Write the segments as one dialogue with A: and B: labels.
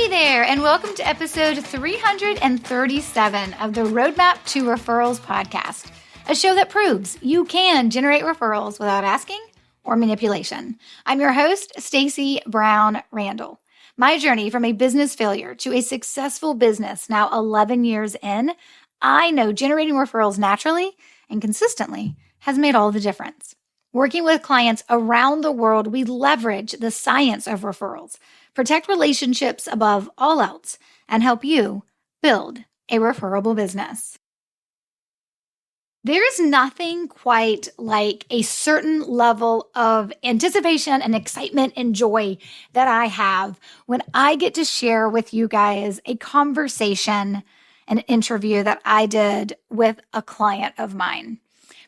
A: Hey there, and welcome to episode 337 of the Roadmap to Referrals podcast, a show that proves you can generate referrals without asking or manipulation. I'm your host, Stacey Brown Randall. My journey from a business failure to a successful business now 11 years in, I know generating referrals naturally and consistently has made all the difference. Working with clients around the world, we leverage the science of referrals, protect relationships above all else, and help you build a referable business. There is nothing quite like a certain level of anticipation and excitement and joy that I have when I get to share with you guys a conversation, an interview that I did with a client of mine.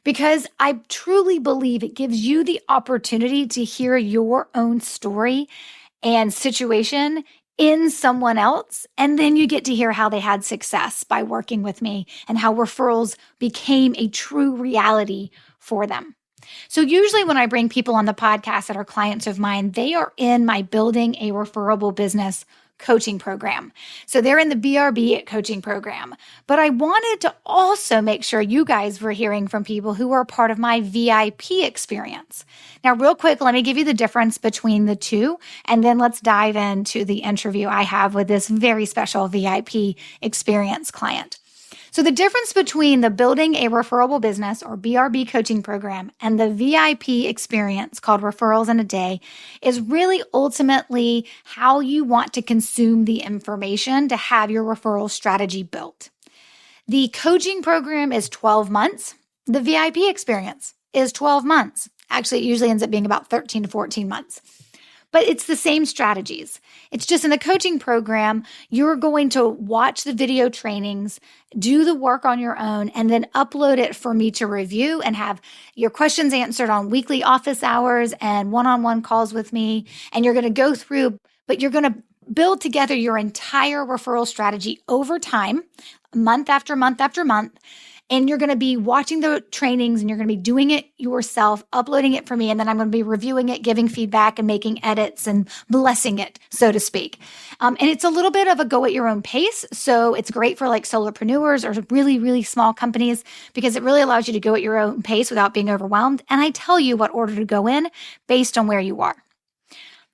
A: Because I truly believe it gives you the opportunity to hear your own story and situation in someone else. And then you get to hear how they had success by working with me and how referrals became a true reality for them. So usually when I bring people on the podcast that are clients of mine, they are in my Building a Referable Business coaching program. So they're in the BRB coaching program. But I wanted to also make sure you guys were hearing from people who are part of my VIP experience. Now, real quick, let me give you the difference between the two, and then let's dive into the interview I have with this very special VIP experience client. So the difference between the Building a Referable Business or BRB coaching program and the VIP experience called Referrals in a Day is really ultimately how you want to consume the information to have your referral strategy built. The coaching program is 12 months. The VIP experience is 12 months. Actually, it usually ends up being about 13 to 14 months. But it's the same strategies. It's just in the coaching program, you're going to watch the video trainings, do the work on your own, and then upload it for me to review and have your questions answered on weekly office hours and one-on-one calls with me. And you're going to go through, but you're going to build together your entire referral strategy over time, month after month after month. And you're going to be watching the trainings and you're going to be doing it yourself, uploading it for me. And then I'm going to be reviewing it, giving feedback and making edits and blessing it, so to speak. And it's a little bit of a go at your own pace. So it's great for like solopreneurs or really, really small companies because it really allows you to go at your own pace without being overwhelmed. And I tell you what order to go in based on where you are.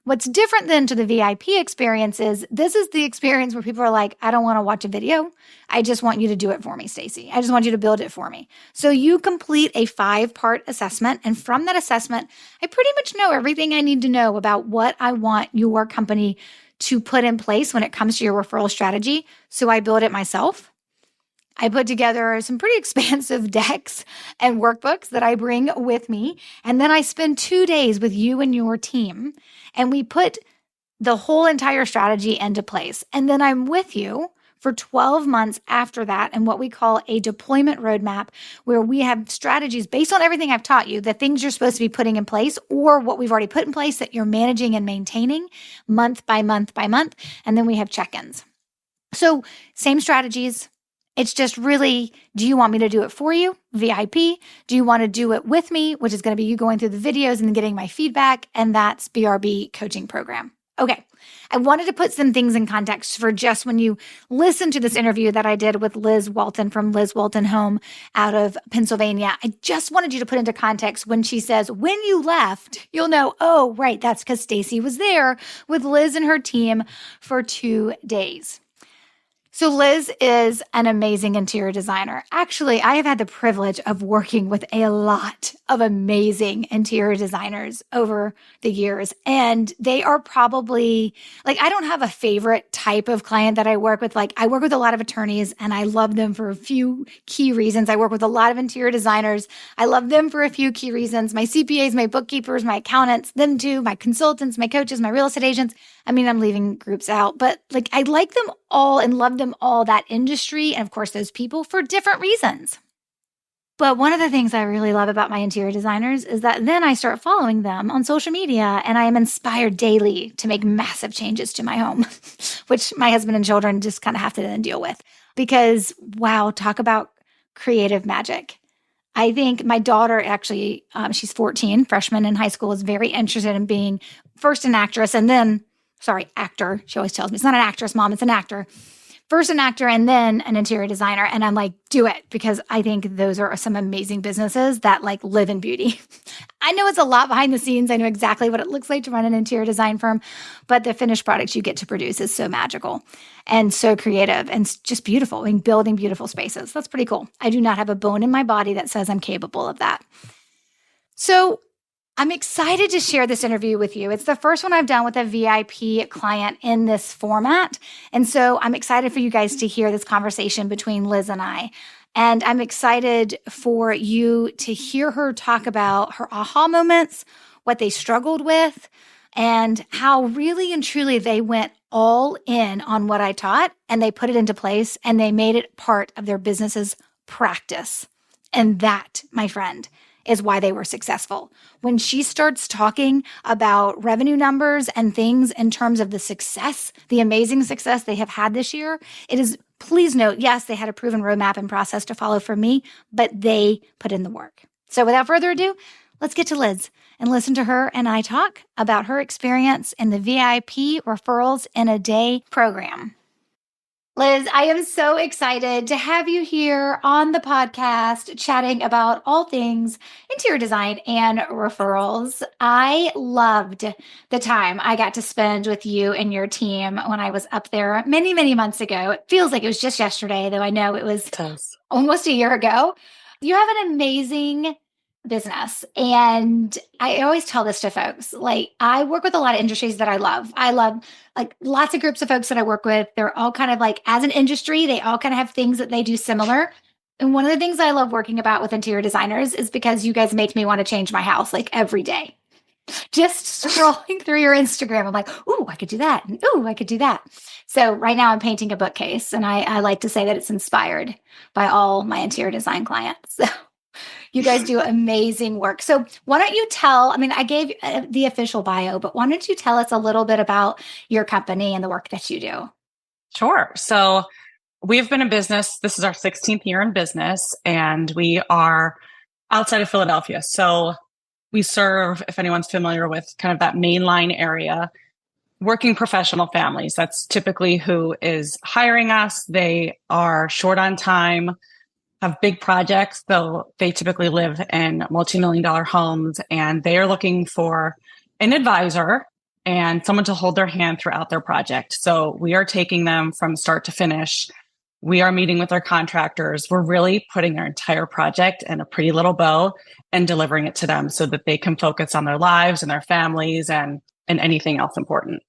A: What's different than to the VIP experience is this is the experience where people are like, I don't want to watch a video. I just want you to do it for me, Stacey. I just want you to build it for me. So you complete a 5-part assessment. And from that assessment, I pretty much know everything I need to know about what I want your company to put in place when it comes to your referral strategy. So I build it myself. I put together some pretty expansive decks and workbooks that I bring with me. And then I spend 2 days with you and your team. And we put the whole entire strategy into place. And then I'm with you for 12 months after that in what we call a deployment roadmap, where we have strategies based on everything I've taught you, the things you're supposed to be putting in place or what we've already put in place that you're managing and maintaining month by month by month. And then we have check-ins. So same strategies. It's just really, do you want me to do it for you, VIP? Do you want to do it with me, which is going to be you going through the videos and getting my feedback? And that's BRB coaching program. Okay, I wanted to put some things in context for just when you listen to this interview that I did with Liz Walton from Liz Walton Home out of Pennsylvania. I just wanted you to put into context when she says, when you left, you'll know, oh, right, that's because Stacey was there with Liz and her team for 2 days. So Liz is an amazing interior designer. Actually, I have had the privilege of working with a lot of amazing interior designers over the years. And they are probably, like, I don't have a favorite type of client that I work with. Like, I work with a lot of attorneys and I love them for a few key reasons. I work with a lot of interior designers. I love them for a few key reasons. My CPAs, my bookkeepers, my accountants, them too, my consultants, my coaches, my real estate agents. I mean, I'm leaving groups out, but like I like them all and love them all, that industry, and of course those people for different reasons. But one of the things I really love about my interior designers is that then I start following them on social media and I am inspired daily to make massive changes to my home, which my husband and children just kind of have to then deal with because, wow, talk about creative magic. I think my daughter actually, she's 14, freshman in high school, is very interested in being first an actress and then sorry, actor. She always tells me it's not an actress, mom, it's an actor. First an actor and then an interior designer. And I'm like, do it, because I think those are some amazing businesses that like live in beauty. I know it's a lot behind the scenes. I know exactly what it looks like to run an interior design firm, but the finished product you get to produce is so magical and so creative and just beautiful. I mean, building beautiful spaces. That's pretty cool. I do not have a bone in my body that says I'm capable of that. So I'm excited to share this interview with you. It's the first one I've done with a VIP client in this format. And so I'm excited for you guys to hear this conversation between Liz and I. And I'm excited for you to hear her talk about her aha moments, what they struggled with, and how really and truly they went all in on what I taught and they put it into place and they made it part of their business's practice. And that, my friend, is why they were successful. When she starts talking about revenue numbers and things in terms of the success, the amazing success they have had this year, it is, please note, yes, they had a proven roadmap and process to follow from me, but they put in the work. So without further ado, let's get to Liz and listen to her and I talk about her experience in the VIP Referrals in a Day program. Liz, I am so excited to have you here on the podcast chatting about all things interior design and referrals. I loved the time I got to spend with you and your team when I was up there many, many months ago. It feels like it was just yesterday, though I know it was almost a year ago. You have an amazing business. And I always tell this to folks, like I work with a lot of industries that I love. I love like lots of groups of folks that I work with. They're all kind of like, as an industry, they all kind of have things that they do similar. And one of the things I love working about with interior designers is because you guys make me want to change my house like every day. Just scrolling through your Instagram, I'm like, ooh, I could do that. And ooh, I could do that. So right now I'm painting a bookcase and I like to say that it's inspired by all my interior design clients. So you guys do amazing work. So why don't you tell, I mean, I gave the official bio, but why don't you tell us a little bit about your company and the work that you do?
B: Sure. So we've been in business. This is our 16th year in business, and we are outside of Philadelphia. So we serve, if anyone's familiar with kind of that mainline area, working professional families. That's typically who is hiring us. They are short on time, have big projects. So they typically live in multi-million-dollar homes, and they are looking for an advisor and someone to hold their hand throughout their project. So we are taking them from start to finish. We are meeting with our contractors. We're really putting their entire project in a pretty little bow and delivering it to them so that they can focus on their lives and their families and anything else important.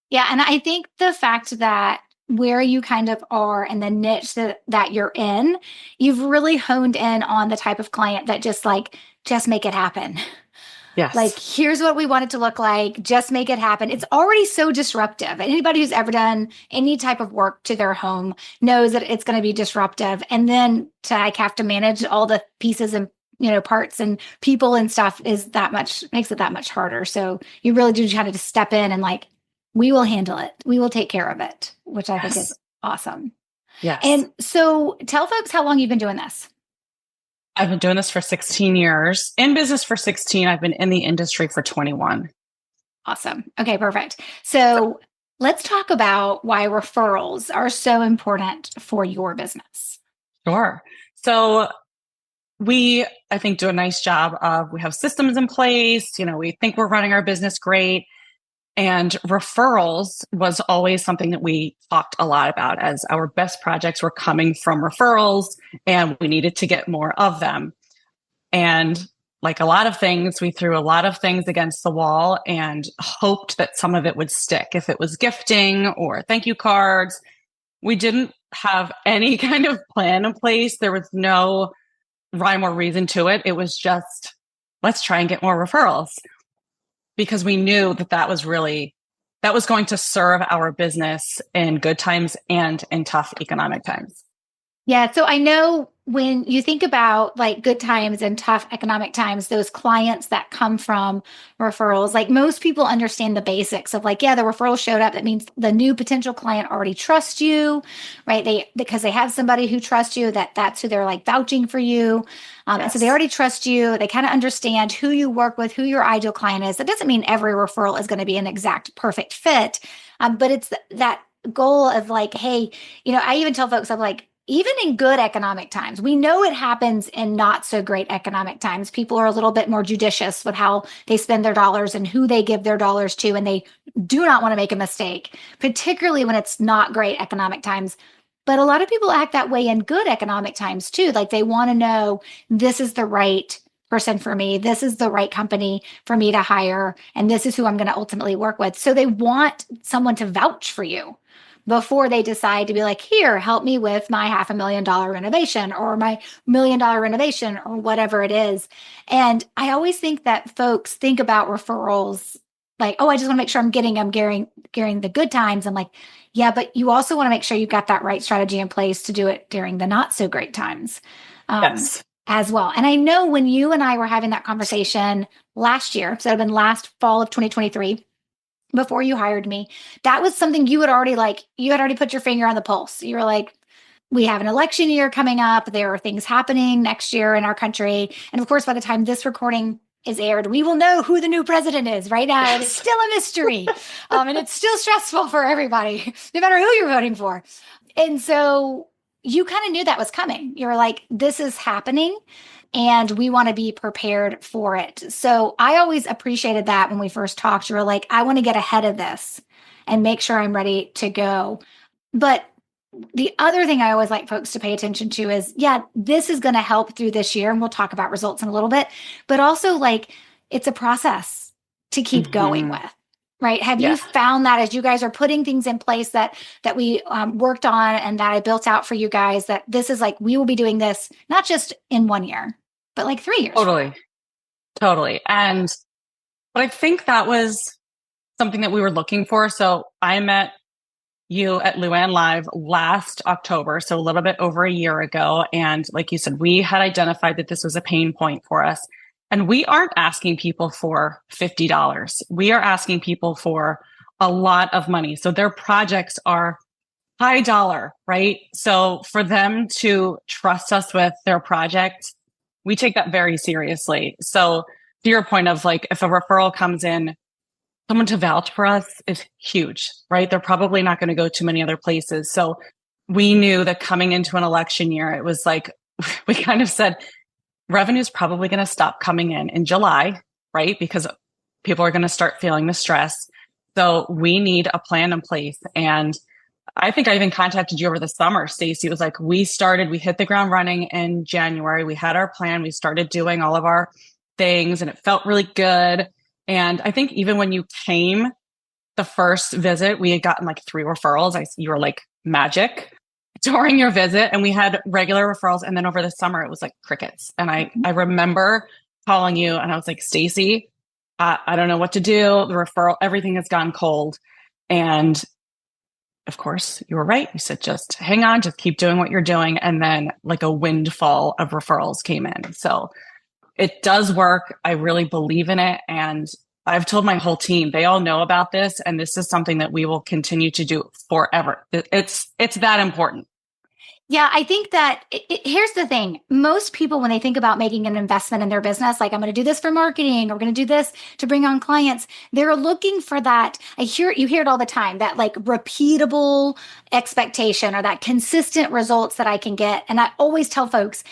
A: Yeah. And I think the fact that where you kind of are and the niche that you're in, you've really honed in on the type of client that just make it happen.
B: Yes.
A: Like, here's what we want it to look like. Just make it happen. It's already so disruptive. Anybody who's ever done any type of work to their home knows that it's going to be disruptive. And then to like have to manage all the pieces and parts and people and stuff makes it that much harder. So you really do try to step in and like, we will handle it. We will take care of it, which I think is awesome.
B: Yes.
A: And so tell folks how long you've been doing this.
B: I've been doing this for 16 years. In business for 16. I've been in the industry for 21.
A: Awesome. Okay, perfect. So let's talk about why referrals are so important for your business.
B: Sure. So we, I think, do a nice job of, we have systems in place. We think we're running our business great. And referrals was always something that we talked a lot about, as our best projects were coming from referrals and we needed to get more of them. And like a lot of things, we threw a lot of things against the wall and hoped that some of it would stick. If it was gifting or thank you cards, we didn't have any kind of plan in place. There was no rhyme or reason to it. It was just, let's try and get more referrals, because we knew that was going to serve our business in good times and in tough economic times.
A: Yeah. So I know when you think about like good times and tough economic times, those clients that come from referrals, like most people understand the basics of like, yeah, the referral showed up. That means the new potential client already trusts you, right? Because they have somebody who trusts you, that's who they're like vouching for you. And so they
B: Yes.
A: already trust you. They kind of understand who you work with, who your ideal client is. That doesn't mean every referral is going to be an exact perfect fit. But it's that goal of like, hey, I even tell folks, I'm like, even in good economic times, we know it happens in not so great economic times. People are a little bit more judicious with how they spend their dollars and who they give their dollars to, and they do not want to make a mistake, particularly when it's not great economic times. But a lot of people act that way in good economic times too. Like they want to know this is the right person for me. This is the right company for me to hire. And this is who I'm going to ultimately work with. So they want someone to vouch for you before they decide to be like, here, help me with my $500,000 renovation or my $1 million renovation or whatever it is. And I always think that folks think about referrals like, oh, I just want to make sure I'm getting the good times. I'm like, yeah, but you also want to make sure you've got that right strategy in place to do it during the not so great times
B: Yes.
A: as well. And I know when you and I were having that conversation last year, so it had been last fall of 2023, before you hired me, that was something you had already put your finger on the pulse. You were like, we have an election year coming up. There are things happening next year in our country. And of course, by the time this recording is aired, we will know who the new president is. Right now, it is
B: Yes.
A: still a mystery. And it's still stressful for everybody, no matter who you're voting for. And so you kind of knew that was coming. You were like, this is happening and we want to be prepared for it. So I always appreciated that when we first talked. You were like, I want to get ahead of this and make sure I'm ready to go. But the other thing I always like folks to pay attention to is, yeah, this is going to help through this year. And we'll talk about results in a little bit, but also like it's a process to keep going
B: Hmm.
A: with. Right. Have you
B: Yeah.
A: found that as you guys are putting things in place that we worked on and that I built out for you guys, that this is like, we will be doing this not just in 1 year, but like 3 years from now?
B: Totally. Totally. But I think that was something that we were looking for. So I met you at Luann Live last October, so a little bit over a year ago. And like you said, we had identified that this was a pain point for us. And we aren't asking people for $50. We are asking people for a lot of money. So their projects are high dollar, right? So for them to trust us with their project, we take that very seriously. So to your point of like, if a referral comes in, someone to vouch for us is huge, right? They're probably not going to go to many other places. So we knew that coming into an election year, it was like, we kind of said revenue is probably going to stop coming in July, right? Because people are going to start feeling the stress. So we need a plan in place. And I think I even contacted you over the summer, Stacey. It was like, we hit the ground running in January. We had our plan. We started doing all of our things and it felt really good. And I think even when you came the first visit, we had gotten like 3 referrals. You were like magic during your visit and we had regular referrals. And then over the summer, it was like crickets. And I remember calling you and I was like, Stacey, I don't know what to do. The referral, everything has gone cold. And of course, you were right. You said, just hang on, just keep doing what you're doing. And then like a windfall of referrals came in. So it does work. I really believe in it. And I've told my whole team, they all know about this. And this is something that we will continue to do forever. It's that important.
A: Yeah, I think that here's the thing. Most people, when they think about making an investment in their business, like I'm going to do this for marketing, or we're going to do this to bring on clients, they're looking for that. You hear it all the time, that like repeatable expectation or that consistent results that I can get. And I always tell folks,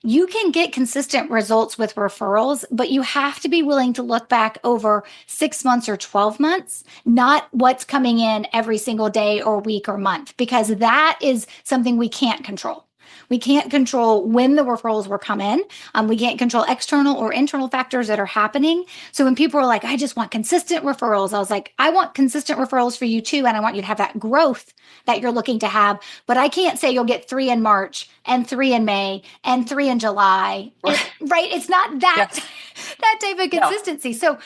A: you can get consistent results with referrals, but you have to be willing to look back over 6 months or 12 months, not what's coming in every single day or week or month, because that is something we can't control. We can't control when the referrals will come in. We can't control external or internal factors that are happening. So when people are like, I just want consistent referrals, I was like, I want consistent referrals for you too. And I want you to have that growth that you're looking to have. But I can't say you'll get 3 in March and 3 in May and 3 in July. Right? It's not that
B: Yes.
A: that type of
B: No.
A: consistency. So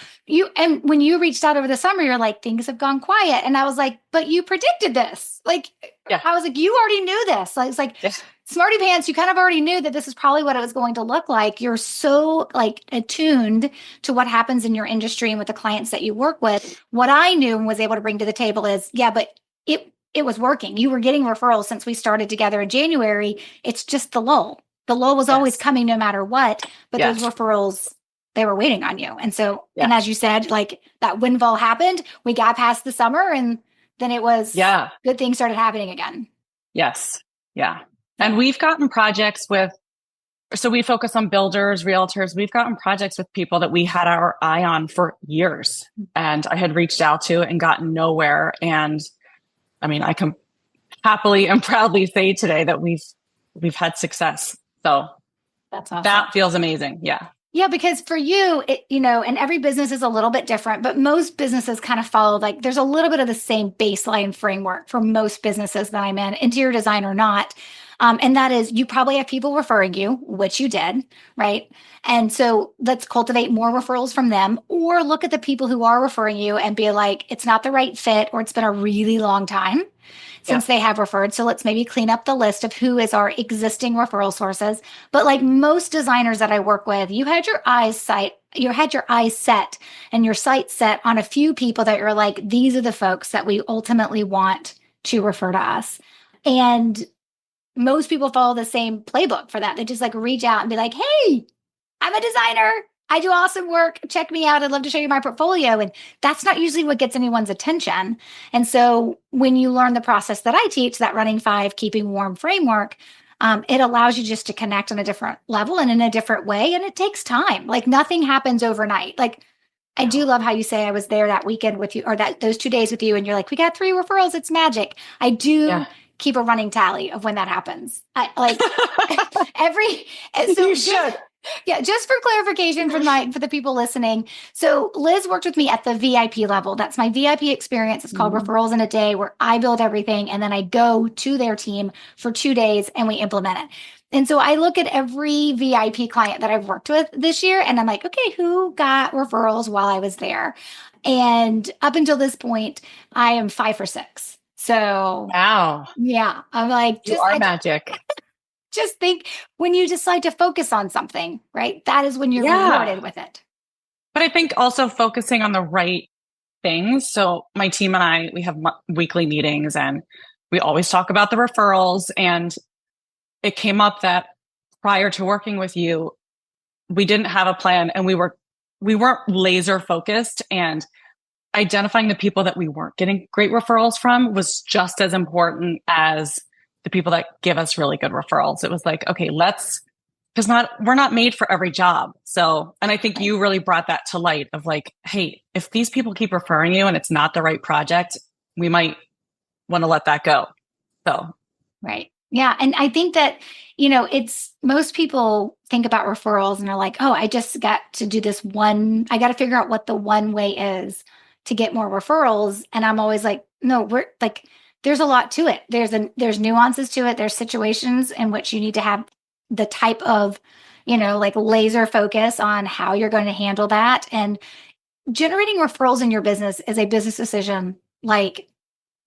A: when you reached out over the summer, you're like, things have gone quiet. And I was like, but you predicted this. Like
B: Yeah.
A: I was like, you already knew this. Like, it's like,
B: Yeah.
A: Smarty Pants, you kind of already knew that this is probably what it was going to look like. You're so like attuned to what happens in your industry and with the clients that you work with. What I knew and was able to bring to the table is, yeah, but it was working. You were getting referrals since we started together in January. It's just the lull. The lull was always
B: Yes.
A: coming no matter what, but
B: Yes.
A: those referrals, they were waiting on you. And so,
B: Yeah.
A: and as you said, like that windfall happened, we got past the summer and then it was good things started happening again.
B: Yes. Yeah. And we've gotten projects so we focus on builders, realtors. We've gotten projects with people that we had our eye on for years and I had reached out to and gotten nowhere. And I mean, I can happily and proudly say today that we've had success. So
A: that's awesome.
B: That feels amazing. Yeah.
A: Yeah, because for you, and every business is a little bit different, but most businesses kind of follow like there's a little bit of the same baseline framework for most businesses that I'm in, interior design or not. And that is you probably have people referring you, which you did, right? And so let's cultivate more referrals from them or look at the people who are referring you and be like, it's not the right fit or it's been a really long time since they have referred. So let's maybe clean up the list of who is our existing referral sources. But like most designers that I work with, you had your eyes set and your sight set on a few people that you're like, these are the folks that we ultimately want to refer to us. And most people follow the same playbook for that. They just like reach out and be like, hey, I'm a designer. I do awesome work. Check me out. I'd love to show you my portfolio. And that's not usually what gets anyone's attention. And so when you learn the process that I teach, that running 5, keeping warm framework, it allows you just to connect on a different level and in a different way. And it takes time. Like nothing happens overnight. Like I do love how you say I was there that weekend with you or those 2 days with you. And you're like, we got 3 referrals. It's magic. I do keep a running tally of when that happens. I like so
B: you should.
A: Yeah, just for clarification for the people listening. So Liz worked with me at the VIP level. That's my VIP experience. It's called Referrals in a Day, where I build everything and then I go to their team for 2 days and we implement it. And so I look at every VIP client that I've worked with this year and I'm like, okay, who got referrals while I was there? And up until this point, I am 5 for 6. So
B: wow.
A: Yeah, I'm like,
B: you are magic.
A: Just think when you decide to focus on something, right? That is when you're rewarded with it.
B: But I think also focusing on the right things. So my team and I, we have weekly meetings and we always talk about the referrals. And it came up that prior to working with you, we didn't have a plan and we weren't laser focused, and identifying the people that we weren't getting great referrals from was just as important as the people that give us really good referrals. It was like, okay, because we're not made for every job. So, and I think you really brought that to light of like, hey, if these people keep referring you and it's not the right project, we might want to let that go. So,
A: right. Yeah. And I think that, it's most people think about referrals and they're like, oh, I just got to do this one. I got to figure out what the one way is to get more referrals. And I'm always like, no, we're like, there's a lot to it. There's nuances to it. There's situations in which you need to have the type of, like laser focus on how you're going to handle that. And generating referrals in your business is a business decision like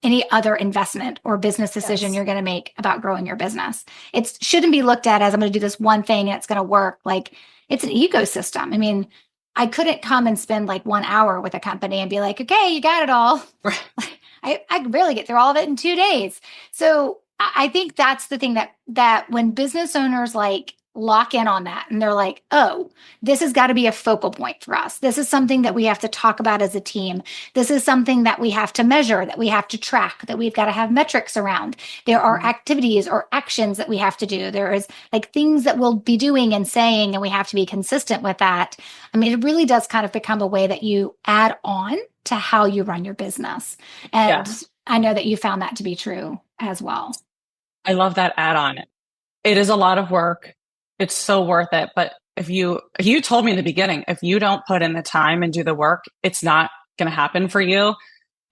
A: any other investment or business decision you're going to make about growing your business. It shouldn't be looked at as I'm going to do this one thing and it's going to work. Like it's an ecosystem. I mean, I couldn't come and spend like 1 hour with a company and be like, okay, you got it all.
B: Right.
A: I could barely get through all of it in 2 days. So I think that's the thing that when business owners like lock in on that and they're like, oh, this has got to be a focal point for us. This is something that we have to talk about as a team. This is something that we have to measure, that we have to track, that we've got to have metrics around. There are activities or actions that we have to do. There is like things that we'll be doing and saying, and we have to be consistent with that. I mean, it really does kind of become a way that you add on to how you run your business. And I know that you found that to be true as well.
B: I love that add-on. It is a lot of work. It's so worth it. But if you told me in the beginning, if you don't put in the time and do the work, it's not going to happen for you.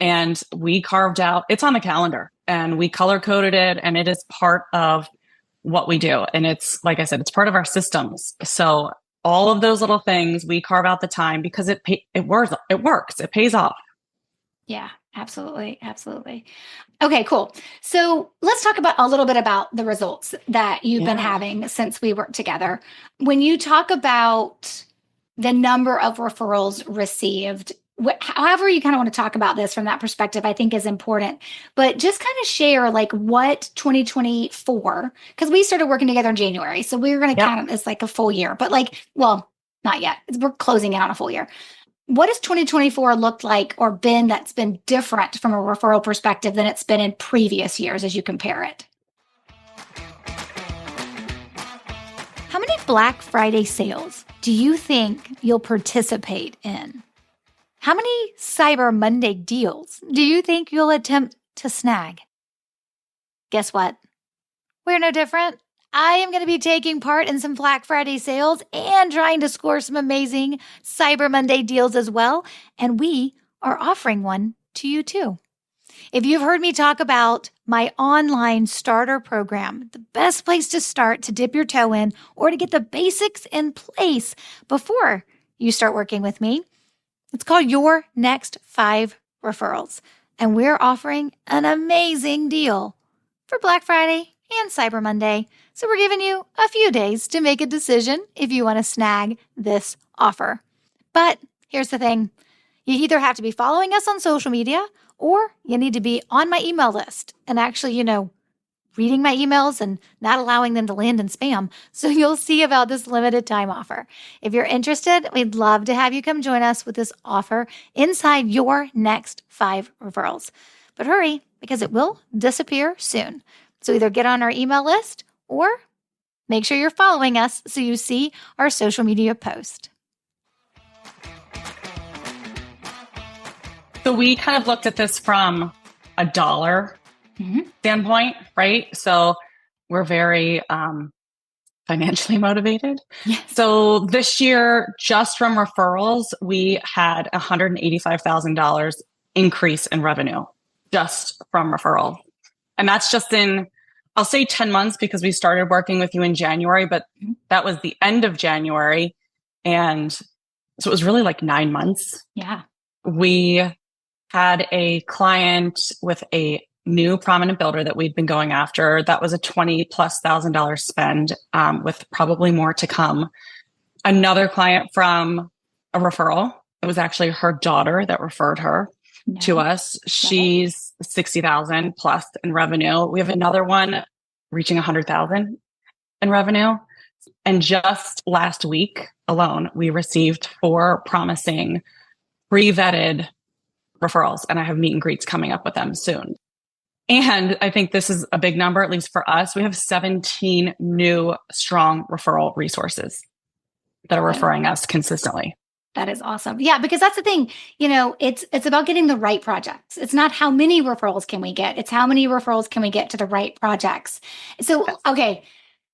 B: And we carved out, it's on the calendar and we color coded it and it is part of what we do. And it's, like I said, it's part of our systems. So all of those little things, we carve out the time because it works. It pays off.
A: Yeah, Absolutely. Absolutely. Okay, cool. So let's talk about a little bit about the results that you've been
B: Yeah.
A: having since we worked together. When you talk about the number of referrals received, however you kind of want to talk about this from that perspective, I think is important. But just kind of share like what 2024, because we started working together in January. So we were going to
B: Yep.
A: count it as like a full year, but like, well, not yet. We're closing in on a full year. What does 2024 look like or been that's been different from a referral perspective than it's been in previous years as you compare it? How many Black Friday sales do you think you'll participate in? How many Cyber Monday deals do you think you'll attempt to snag? Guess what? We're no different. I am going to be taking part in some Black Friday sales and trying to score some amazing Cyber Monday deals as well. And we are offering one to you too. If you've heard me talk about my online starter program, the best place to start to dip your toe in or to get the basics in place before you start working with me, it's called Your Next 5 Referrals. And we're offering an amazing deal for Black Friday and Cyber Monday. So we're giving you a few days to make a decision if you want to snag this offer. But here's the thing. You either have to be following us on social media or you need to be on my email list and actually, reading my emails and not allowing them to land in spam. So you'll see about this limited time offer. If you're interested, we'd love to have you come join us with this offer inside Your Next 5 Referrals. But hurry, because it will disappear soon. So either get on our email list or make sure you're following us so you see our social media post.
B: So we kind of looked at this from a dollar standpoint, right? So we're very financially motivated.
A: Yes.
B: So this year, just from referrals, we had $185,000 increase in revenue just from referral. And that's just in, I'll say 10 months because we started working with you in January, but that was the end of January. And so it was really like 9 months.
A: Yeah.
B: We had a client with a new prominent builder that we'd been going after. That was a $20,000+ spend, with probably more to come. Another client from a referral. It was actually her daughter that referred her to us. She's 60,000+ in revenue. We have another one reaching 100,000 in revenue. And just last week alone, we received 4 promising pre-vetted referrals, and I have meet and greets coming up with them soon. And I think this is a big number, at least for us. We have 17 new strong referral resources that are referring us consistently.
A: That is awesome. Yeah, because that's the thing, it's about getting the right projects. It's not how many referrals can we get, it's how many referrals can we get to the right projects. So, okay,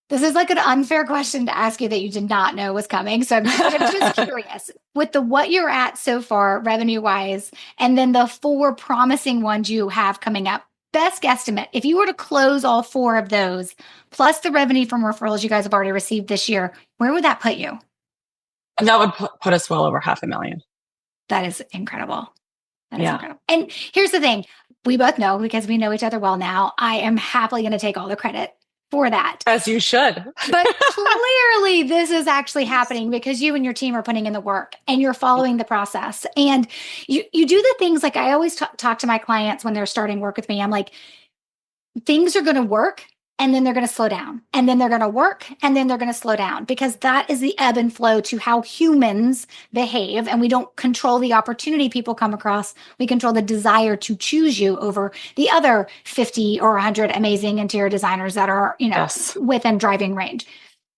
A: this is like an unfair question to ask you that you did not know was coming. So I'm just curious with what you're at so far, revenue wise, and then the 4 promising ones you have coming up. Best guesstimate, if you were to close all 4 of those, plus the revenue from referrals you guys have already received this year, where would that put you?
B: And that would put us well over $500,000.
A: That is incredible. That is incredible. And here's the thing. We both know, because we know each other well now, I am happily going to take all the credit for that.
B: As you should.
A: But clearly this is actually happening because you and your team are putting in the work and you're following the process. And you do the things like I always talk to my clients when they're starting work with me. I'm like, things are going to work and then they're going to slow down, and then they're going to work and then they're going to slow down, because that is the ebb and flow to how humans behave. And we don't control the opportunity people come across. We control the desire to choose you over the other 50 or 100 amazing interior designers that are, within driving range.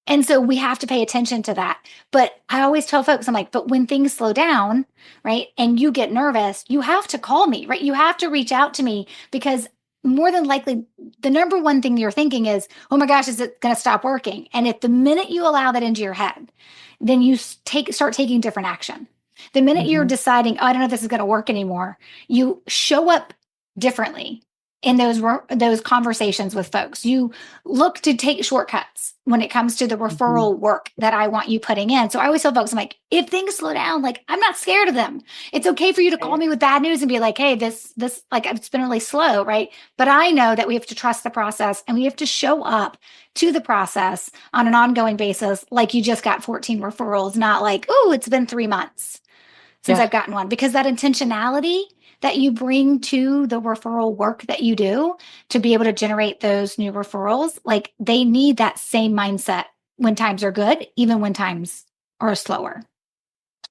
A: And so we have to pay attention to that. But I always tell folks, I'm like, but when things slow down, right, and you get nervous, you have to call me, right? You have to reach out to me, because more than likely, the number one thing you're thinking is, oh my gosh, is it going to stop working? And if the minute you allow that into your head, then you start taking different action. The minute you're deciding, oh, I don't know if this is going to work anymore, you show up differently in those conversations with folks. You look to take shortcuts when it comes to the
B: Mhm.
A: referral work that I want you putting in. So I always tell folks, I'm like, if things slow down, like I'm not scared of them. It's okay for you to call
B: Right.
A: me with bad news and be like, hey, this like it's been really slow, right? But I know that we have to trust the process and we have to show up to the process on an ongoing basis, like you just got 14 referrals, not like, oh, it's been 3 months since
B: Yeah,
A: I've gotten one, because that intentionality that you bring to the referral work that you do to be able to generate those new referrals, like they need that same mindset when times are good, even when times are slower.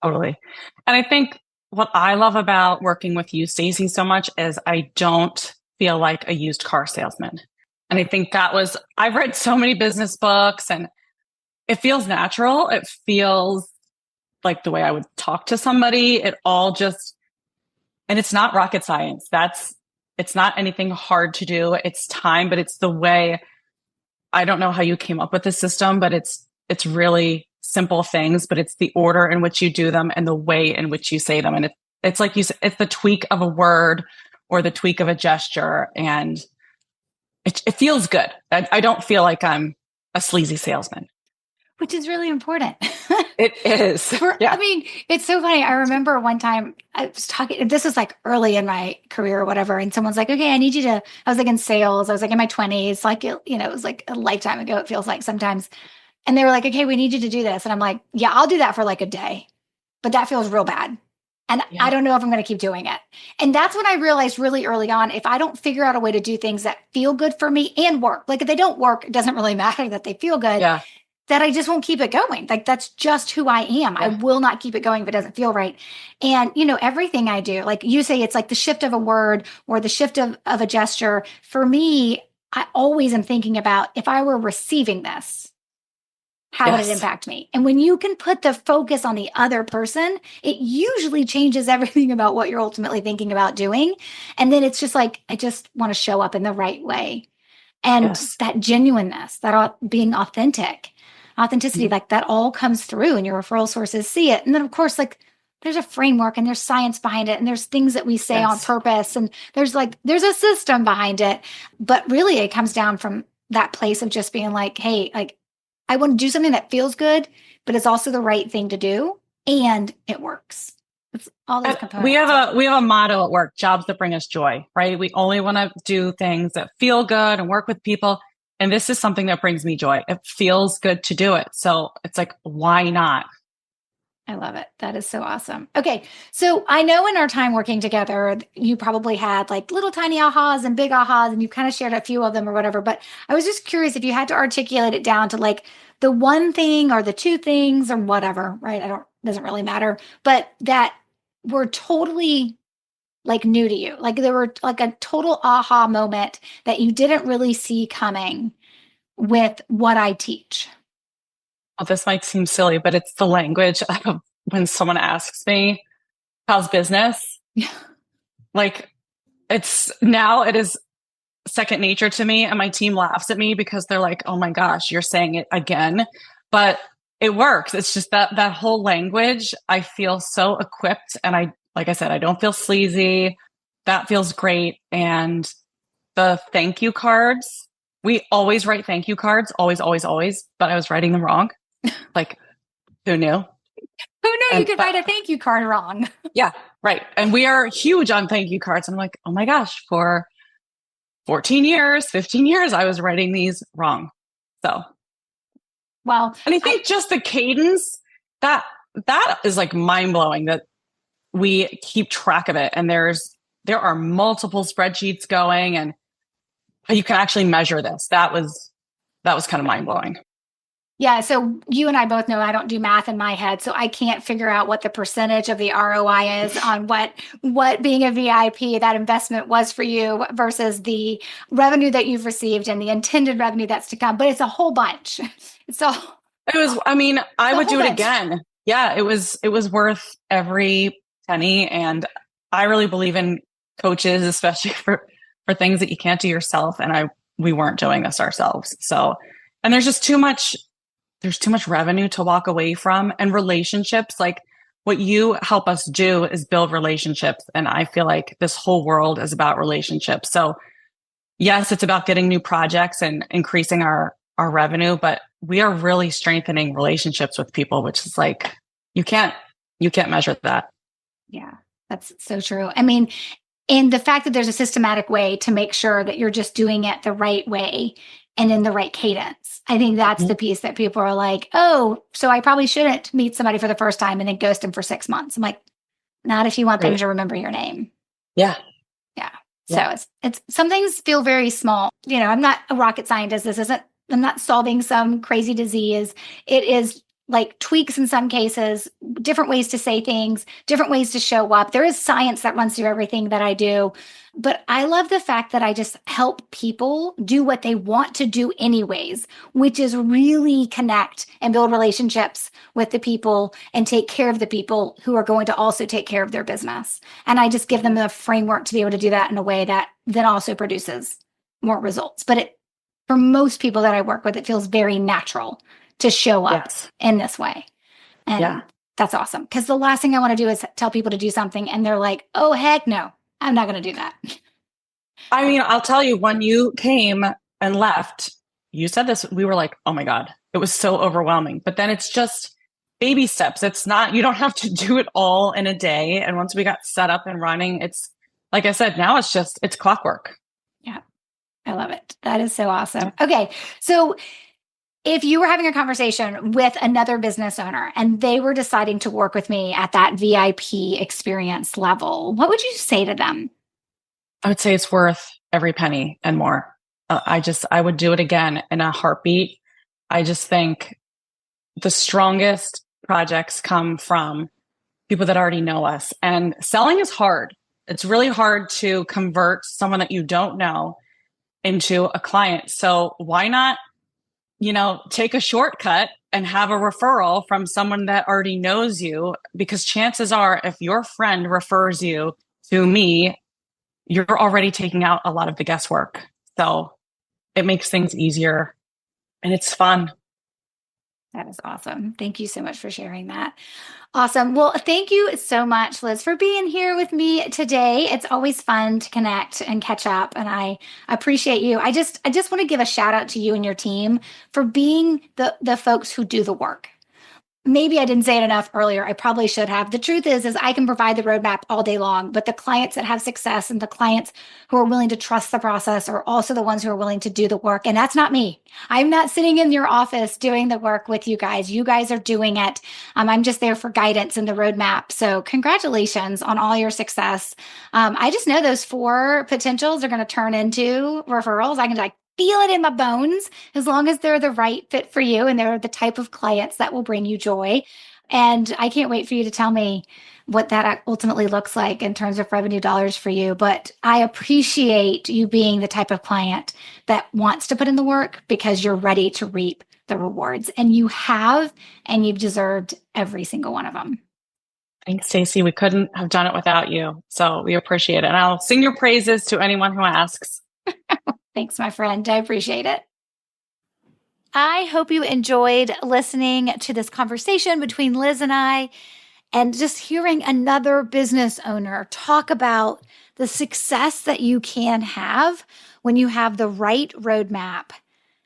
B: totally. And I think what I love about working with you, Stacey, so much is I don't feel like a used car salesman. And I think I've read so many business books and it feels natural. It feels like the way I would talk to somebody. And it's not rocket science. It's not anything hard to do. It's time, but it's the way. I don't know how you came up with this system, but it's really simple things, but it's the order in which you do them and the way in which you say them. And it's like you said, it's the tweak of a word or the tweak of a gesture. And it feels good. I don't feel like I'm a sleazy salesman.
A: Which is really important.
B: It is.
A: I
B: Yeah.
A: mean, it's so funny. I remember one time I was talking, this was like early in my career or whatever, and someone's like, okay, I need you to, I was like in sales, I was like in my 20s, like, it was like a lifetime ago, it feels like sometimes. And they were like, okay, we need you to do this. And I'm like, yeah, I'll do that for like a day, but that feels real bad. And I
B: Yeah.
A: don't know if I'm going to keep doing it. And that's when I realized really early on, if I don't figure out a way to do things that feel good for me and work, like if they don't work, it doesn't really matter that they feel good,
B: Yeah.
A: that I just won't keep it going. Like that's just who I am. I
B: Yeah.
A: will not keep it going if it doesn't feel right. And everything I do, like you say, it's like the shift of a word or the shift of a gesture. For me, I always am thinking about if I were receiving this, how would it
B: Yes.
A: impact me? And when you can put the focus on the other person, it usually changes everything about what you're ultimately thinking about doing. And then it's just like, I just want to show up in the right way. And
B: Yes.
A: that genuineness, being authenticity,
B: Mhm.
A: like that all comes through and your referral sources see it. And then, of course, like there's a framework and there's science behind it and there's things that we say on
B: Yes.
A: purpose and there's a system behind it. But really, it comes down from that place of just being like, hey, like I want to do something that feels good, but it's also the right thing to do and it works. It's all those
B: And we
A: components.
B: have a motto at work, jobs that bring us joy, right? We only want to do things that feel good and work with people. And this is something that brings me joy. It feels good to do it. So it's like, why not?
A: I love it. That is so awesome. Okay. So I know in our time working together, you probably had like little tiny ahas and big ahas, and you kind of shared a few of them or whatever. But I was just curious if you had to articulate it down to like the one thing or the two things or whatever, right? Doesn't really matter, but that were totally like new to you. Like there were like a total aha moment that you didn't really see coming with what I teach.
B: Well, this might seem silly, but it's the language of when someone asks me, how's business?
A: Yeah.
B: Like it is second nature to me. And my team laughs at me because they're like, oh my gosh, you're saying it again. But it works. It's just that whole language. I feel so equipped. And like I said, I don't feel sleazy. That feels great. And the thank you cards, we always write thank you cards, always, always, always, but I was writing them wrong. Like, who knew?
A: Who knew you
B: And
A: could write a thank you card wrong?
B: yeah, right. And we are huge on thank you cards. I'm like, oh my gosh, for 14 years, 15 years, I was writing these wrong. So,
A: Well,
B: and I think just the cadence that that is like mind blowing that we keep track of it. And there are multiple spreadsheets going and you can actually measure this. That was kind of mind blowing.
A: yeah, so you and I both know I don't do math in my head, so I can't figure out what the percentage of the ROI is on what being a VIP that investment was for you versus the revenue that you've received and the intended revenue that's to come. But it's a whole bunch. It's a
B: It was, I mean, I
A: it's a
B: would
A: whole
B: do it
A: bunch.
B: again. Yeah, it was worth every penny. And I really believe in coaches, especially for things that you can't do yourself. And we weren't doing this ourselves. So, and there's too much revenue to walk away from and relationships. Like what you help us do is build relationships. And I feel like this whole world is about relationships. So yes, it's about getting new projects and increasing our revenue, but we are really strengthening relationships with people, which is like you can't you can't measure that.
A: Yeah, that's so true. I mean, and the fact that there's a systematic way to make sure that you're just doing it the right way and in the right cadence. I think that's
B: Mhm.
A: the piece that people are like, oh, so I probably shouldn't meet somebody for the first time and then ghost them for 6 months. I'm like, not if you want them
B: Right.
A: to remember your name.
B: Yeah.
A: Yeah. So
B: Yeah.
A: it's some things feel very small. I'm not a rocket scientist. I'm not solving some crazy disease. It is like tweaks in some cases, different ways to say things, different ways to show up. There is science that runs through everything that I do. But I love the fact that I just help people do what they want to do anyways, which is really connect and build relationships with the people and take care of the people who are going to also take care of their business. And I just give them the framework to be able to do that in a way that then also produces more results. But for most people that I work with, it feels very natural to show up
B: Yes.
A: in this way.
B: Yeah.
A: And that's awesome. Because the last thing I want to do is tell people to do something and they're like, oh, heck no, I'm not going to do that.
B: I mean, I'll tell you, when you came and left, you said this, we were like, oh my God, it was so overwhelming. But then it's just baby steps. It's not, you don't have to do it all in a day. And once we got set up and running, it's like I said, now it's clockwork.
A: Yeah, I love it. That is so awesome. Okay. So if you were having a conversation with another business owner and they were deciding to work with me at that VIP experience level, what would you say to them?
B: I would say it's worth every penny and more. I would do it again in a heartbeat. I just think the strongest projects come from people that already know us. And selling is hard. It's really hard to convert someone that you don't know into a client. So why not, take a shortcut and have a referral from someone that already knows you? Because chances are, if your friend refers you to me, you're already taking out a lot of the guesswork. So it makes things easier and it's fun.
A: That is awesome. Thank you so much for sharing that. Awesome. Well, thank you so much, Liz, for being here with me today. It's always fun to connect and catch up, and I appreciate you. I just want to give a shout out to you and your team for being the folks who do the work. Maybe I didn't say it enough earlier. I probably should have. The truth is I can provide the roadmap all day long, but the clients that have success and the clients who are willing to trust the process are also the ones who are willing to do the work. And that's not me. I'm not sitting in your office doing the work with you guys. You guys are doing it. I'm just there for guidance and the roadmap. So congratulations on all your success. I just know those 4 potentials are going to turn into referrals. I can like feel it in my bones as long as they're the right fit for you and they're the type of clients that will bring you joy. And I can't wait for you to tell me what that ultimately looks like in terms of revenue dollars for you. But I appreciate you being the type of client that wants to put in the work because you're ready to reap the rewards. And you have, and you've deserved every single one of them.
B: Thanks, Stacey. We couldn't have done it without you. So we appreciate it. And I'll sing your praises to anyone who asks.
A: Thanks, my friend. I appreciate it. I hope you enjoyed listening to this conversation between Liz and I and just hearing another business owner talk about the success that you can have when you have the right roadmap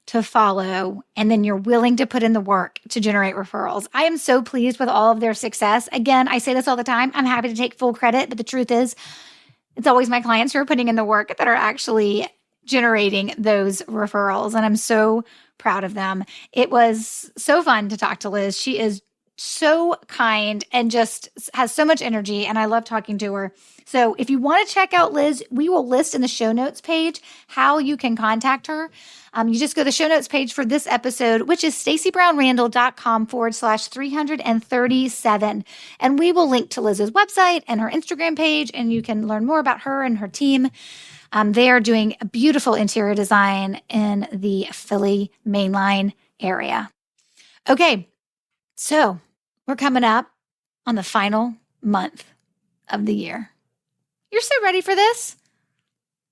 A: to follow and then you're willing to put in the work to generate referrals. I am so pleased with all of their success. Again, I say this all the time. I'm happy to take full credit, but the truth is, it's always my clients who are putting in the work that are actually generating those referrals. And I'm so proud of them. It was so fun to talk to Liz. She is so kind and just has so much energy. And I love talking to her. So if you want to check out Liz, we will list in the show notes page how you can contact her. You just go to the show notes page for this episode, which is stacybrownrandall.com/337. And we will link to Liz's website and her Instagram page, and you can learn more about her and her team. They are doing a beautiful interior design in the Philly mainline area. Okay, so we're coming up on the final month of the year. You're so ready for this?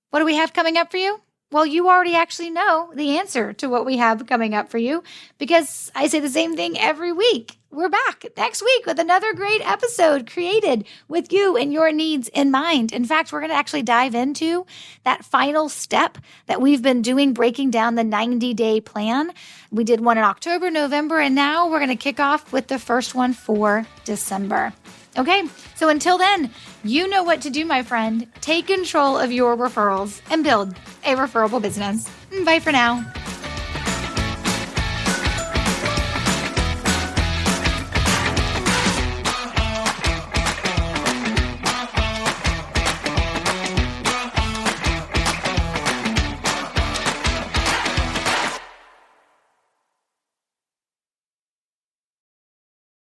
A: What do we have coming up for you? Well, you already actually know the answer to what we have coming up for you because I say the same thing every week. we're back next week with another great episode created with you and your needs in mind. In fact, we're going to actually dive into that final step that we've been doing, breaking down the 90-day plan. We did one in October, November, and now we're going to kick off with the first one for December. Okay, so until then, you know what to do, my friend. Take control of your referrals and build a referable business. Bye for now.